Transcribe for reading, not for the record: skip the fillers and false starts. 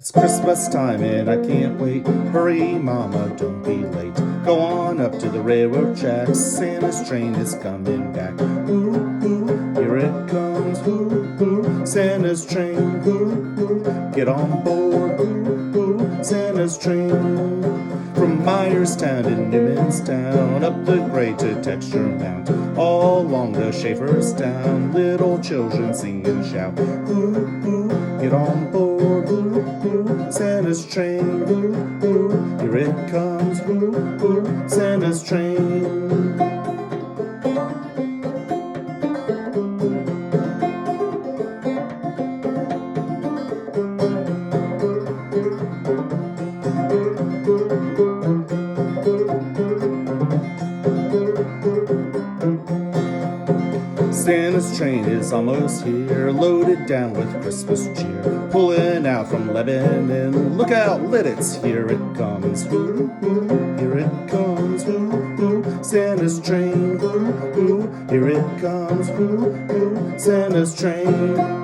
It's Christmas time and I can't wait. Hurry, Mama, don't be late. Go on up to the railroad tracks. Santa's train is coming back. Ooh, ooh, here it comes. Ooh, ooh, Santa's train. Ooh, ooh, get on board. Ooh, ooh, Santa's train. From Myerstown to Newmanstown, up the grade to Texture Mount, all along the Schaeferstown, little children sing and shout. Ooh, ooh, get on board. Ooh, ooh, Santa's train. Ooh, ooh, here it comes. Ooh, ooh, Santa's train. Santa's train is almost here, loaded down with Christmas cheer. Pulling out from Lebanon, look out, Lidditz, here it comes. Ooh, ooh, here it comes. Ooh, ooh, Santa's train. Ooh, ooh, here it comes. Ooh, ooh, Santa's train.